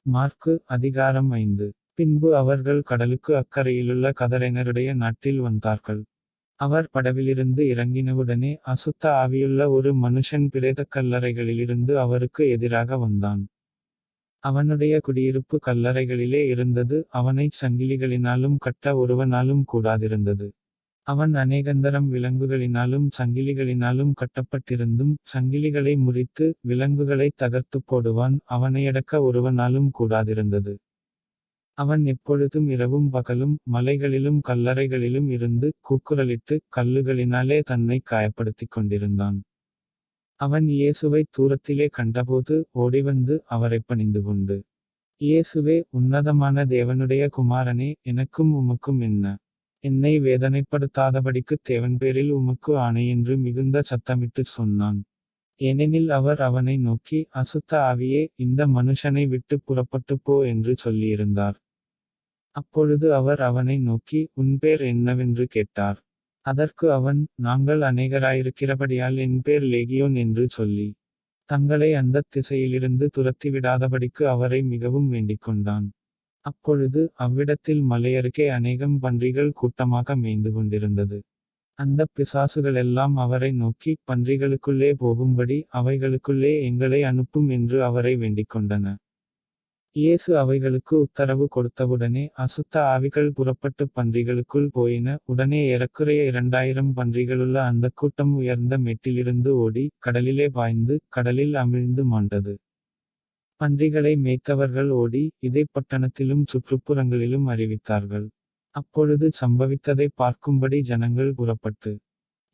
மாற்கு அதிகாரம் 5. பின்பு அவர்கள் கடலுக்கு அக்கரையிலுள்ள கதரேனருடைய நாட்டில் வந்தார்கள். அவர் படவிலிருந்து இறங்கினவுடனே அசுத்த ஆவியுள்ள ஒரு மனுஷன் பிரேதக் கல்லறைகளிலிருந்து அவருக்கு எதிராக வந்தான். அவனுடைய குடியிருப்பு கல்லறைகளிலே இருந்தது. அவனைச் சங்கிலிகளினாலும் கட்ட ஒருவனாலும் கூடாதிருந்தது. அவன் அநேகந்தரம் விலங்குகளினாலும் சங்கிலிகளினாலும் கட்டப்பட்டிருந்தும் சங்கிலிகளை முறித்து விலங்குகளைத் தகர்த்துப் போடுவான். அவனையடக்க ஒருவனாலும் கூடாதிருந்தது. அவன் எப்பொழுதும் இரவும் பகலும் மலைகளிலும் கல்லறைகளிலும் இருந்து கூக்குரலிட்டு கல்லுகளினாலே தன்னைக் காயப்படுத்திக் கொண்டிருந்தான். அவன் இயேசுவைத் தூரத்திலே கண்டபோது ஓடிவந்து அவரைப் பணிந்துகொண்டு, இயேசுவே, உன்னதமான தேவனுடைய குமாரனே, எனக்கும் உமக்கும் என்ன? என்னை வேதனைப்படுத்தாதபடிக்குத் தேவன் பேரில் உமக்கு ஆணை என்று மிகுந்த சத்தமிட்டுச் சொன்னான். ஏனெனில் அவர் அவனை நோக்கி, அசுத்த ஆவியே, இந்த மனுஷனை விட்டுப் புறப்பட்டுப் போ என்று சொல்லியிருந்தார். அப்பொழுது அவர் அவனை நோக்கி, உன் பேர் என்னவென்று கேட்டார். அதற்கு அவன், நாங்கள் அநேகராயிருக்கிறபடியால் என் பேர் லேகியோன் என்று சொல்லி, தங்களை அந்தத் திசையிலிருந்து துரத்திவிடாதபடிக்கு அவரை மிகவும் வேண்டிக்கொண்டான். அப்பொழுது அவ்விடத்தில் மலையருகே அநேகம் பன்றிகள் கூட்டமாக மேய்ந்து கொண்டிருந்தது. அந்தப் பிசாசுகளெல்லாம் அவரை நோக்கி, பன்றிகளுக்குள்ளே போகும்படி அவைகளுக்குள்ளே எங்களை அனுப்பும் என்று அவரை வேண்டிக்கொண்டன. இயேசு அவைகளுக்கு உத்தரவு கொடுத்தவுடனே அசுத்த ஆவிகள் புறப்பட்டுப் பன்றிகளுக்குள் போயின. உடனே ஏறக்குறைய 2000 பன்றிகளுள்ள அந்தக் கூட்டம் உயர்ந்த மேட்டிலிருந்து ஓடி, கடலிலே பாய்ந்து, கடலில் அமிழ்ந்து மாண்டது. பன்றிகளை மேய்த்தவர்கள் ஓடி, இதைப் பட்டணத்திலும் சுற்றுப்புறங்களிலும் அறிவித்தார்கள். அப்பொழுது சம்பவித்ததைப் பார்க்கும்படி ஜனங்கள் புறப்பட்டு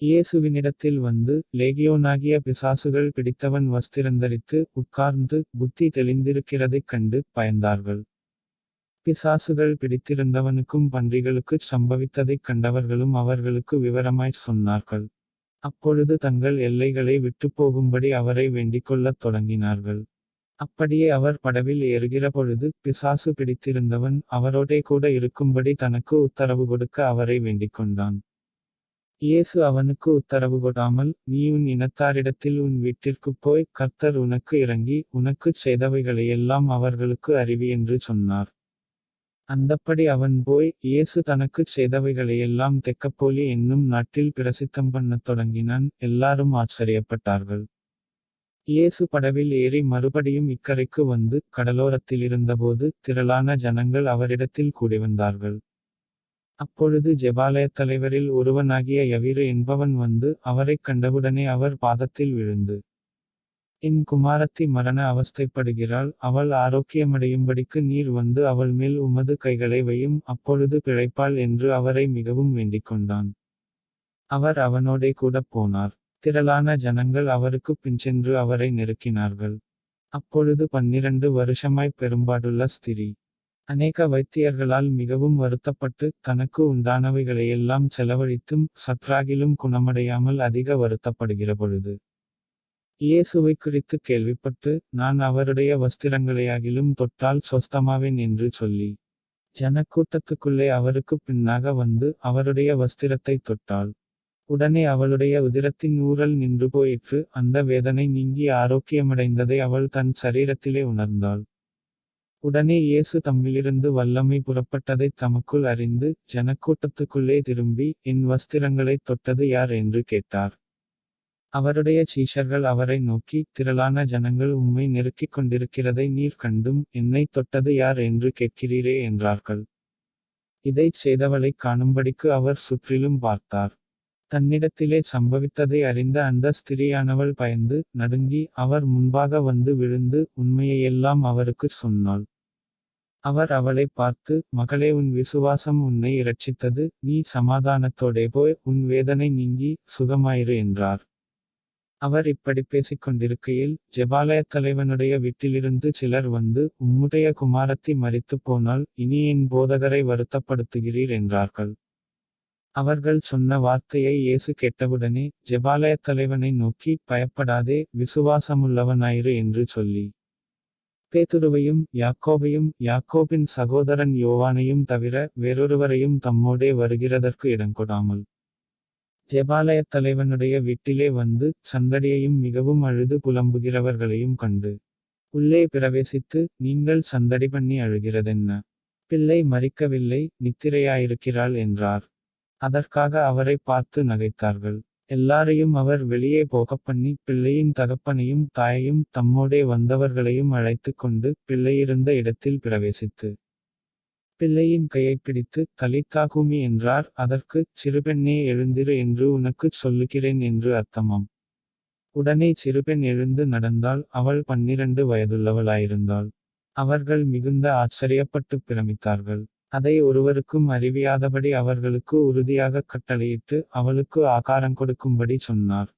இயேசுவினிடத்தில் வந்து, லேகியோனாகிய பிசாசுகள் பிடித்தவன் வஸ்திரந்தரித்து உட்கார்ந்து புத்தி தெளிந்திருக்கிறதைக் கண்டு பயந்தார்கள். பிசாசுகள் பிடித்திருந்தவனுக்கும் பன்றிகளுக்குச் சம்பவித்ததைக் கண்டவர்களும் அவர்களுக்கு விவரமாய்ச் சொன்னார்கள். அப்பொழுது தங்கள் எல்லைகளை விட்டுப்போகும்படி அவரை வேண்டிக்கொள்ளத் தொடங்கினார்கள். அப்படியே அவர் படவில் ஏறுகிறபொழுது பிசாசு பிடித்திருந்தவன் அவரோடே கூட இருக்கும்படி தனக்கு உத்தரவு கொடுக்க அவரை வேண்டிக்கொண்டான். இயேசு அவனுக்கு உத்தரவு கொடாமல், நீ உன் இனத்தாரிடத்தில் உன் வீட்டிற்குப் போய், கர்த்தர் உனக்கு இறங்கி உனக்குச் செய்தவைகளையெல்லாம் அவர்களுக்கு அறிவி என்று சொன்னார். அந்தப்படி அவன் போய், இயேசு தனக்குச் செய்தவைகளையெல்லாம் தெக்கப்போலி என்னும் நாட்டில் பிரசித்தம் பண்ணத் தொடங்கினான். எல்லாரும் ஆச்சரியப்பட்டார்கள். இயேசு படவில் ஏறி மறுபடியும் இக்கரைக்கு வந்து கடலோரத்திலிருந்தபோது திரளான ஜனங்கள் அவரிடத்தில் கூடிவந்தார்கள். அப்பொழுது ஜெபாலயத் தலைவரில் ஒருவனாகிய யவீரு என்பவன் வந்து அவரைக் கண்டவுடனே அவர் பாதத்தில் விழுந்து, என் குமாரத்தி மரண அவஸ்தைப்படுகிறாள். அவள் ஆரோக்கியமடையும்படிக்கு நீர் வந்து அவள் மேல் உமது கைகளை வையும், அப்பொழுது பிழைப்பாள் என்று அவரை மிகவும் வேண்டிக்கொண்டான். அவர் அவனோடே கூடப் போனார். திரளான ஜனங்கள் அவருக்குப் பின்சென்று அவரை நெருக்கினார்கள். அப்பொழுது 12 வருஷமாய்ப் பெரும்பாடுள்ள ஸ்திரீ, அநேக வைத்தியர்களால் மிகவும் வருத்தப்பட்டு, தனக்கு உண்டானவைகளையெல்லாம் செலவழித்தும் சற்றாகிலும் குணமடையாமல் அதிக வருத்தப்படுகிறபொழுது, இயேசுவைக் குறித்துக் கேள்விப்பட்டு, நான் அவருடைய வஸ்திரங்களையாகிலும் தொட்டால் சொஸ்தமாவேன் என்று சொல்லி, ஜனக்கூட்டத்துக்குள்ளே அவருக்குப் பின்னாக வந்து அவருடைய வஸ்திரத்தைத் தொட்டாள். உடனே அவளுடைய உதிரத்தின் ஊறல் நின்று போயிற்று. அந்த வேதனை நீங்கி ஆரோக்கியமடைந்ததை அவள் தன் சரீரத்திலே உணர்ந்தாள். உடனே இயேசு தம்மிலிருந்து வல்லமை புறப்பட்டதைத் தமக்குள் அறிந்து, ஜனக்கூட்டத்துக்குள்ளே திரும்பி, என் வஸ்திரங்களைத் தொட்டது யார் என்று கேட்டார். அவருடைய சீஷர்கள் அவரை நோக்கி, திரளான ஜனங்கள் உம்மை நெருக்கிக் கொண்டிருக்கிறதை நீர் கண்டும், என்னைத் தொட்டது யார் என்று கேட்கிறீரே என்றார்கள். இதைச் செய்தவளைக் காணும்படிக்கு அவர் சுற்றிலும் பார்த்தார். தன்னிடத்திலே சம்பவித்ததை அறிந்த அந்த ஸ்திரீயானவள் பயந்து நடுங்கி அவர் முன்பாக வந்து விழுந்து உண்மையையெல்லாம் அவருக்குச் சொன்னாள். அவர் அவளைப் பார்த்து, மகளே, உன் விசுவாசம் உன்னை இரட்சித்தது. நீ சமாதானத்தோடே போய் உன் வேதனை நீங்கி சுகமாயிரு என்றார். அவர் இப்படிப் பேசிக் கொண்டிருக்கையில் ஜெபாலயத் தலைவனுடைய வீட்டிலிருந்து சிலர் வந்து, உம்முடைய குமாரத்தி மரித்துப் போனால், இனி என் போதகரை வருத்தப்படுத்துகிறீர் என்றார்கள். அவர்கள் சொன்ன வார்த்தையை இயேசு கேட்டவுடனே ஜெபாலயத் தலைவனை நோக்கி, பயப்படாதே, விசுவாசமுள்ளவனாயிரு என்று சொல்லி, பேதுருவையும் யாக்கோபையும் யாக்கோபின் சகோதரன் யோவானையும் தவிர வேறொருவரையும் தம்மோடே வருகிறதற்கு இடங்கொடாமல் ஜெபாலயத் தலைவனுடைய வீட்டிலே வந்து சந்தடியையும் மிகவும் அழுது புலம்புகிறவர்களையும் கண்டு உள்ளே பிரவேசித்து, நீங்கள் சந்தடி பண்ணி அழுகிறதென்ன? பிள்ளை மரிக்கவில்லை, நித்திரையாயிருக்கிறாள் என்றார். அதற்காக அவரை பார்த்து நகைத்தார்கள். எல்லாரையும் அவர் வெளியே போகப்பண்ணி, பிள்ளையின் தகப்பனையும் தாயையும் தம்மோடே வந்தவர்களையும் அழைத்துக் கொண்டு, பிள்ளையிருந்த இடத்தில் பிரவேசித்து, பிள்ளையின் கையைப் பிடித்து, தலித்தா கூமி என்றார். அதற்குச், சிறுபெண்ணே எழுந்திரு என்று உனக்குச் சொல்லுகிறேன் என்று அர்த்தமாம். உடனே சிறுபெண் எழுந்து நடந்தாள். அவள் 12 வயதுள்ளவளாயிருந்தாள். அவர்கள் மிகுந்த ஆச்சரியப்பட்டுப் பிரமித்தார்கள். அதை ஒருவருக்கும் அறிவியாதபடி அவர்களுக்கு உறுதியாகக் கட்டளையிட்டு, அவளுக்கு ஆகாரங்கொடுக்கும்படி சொன்னார்.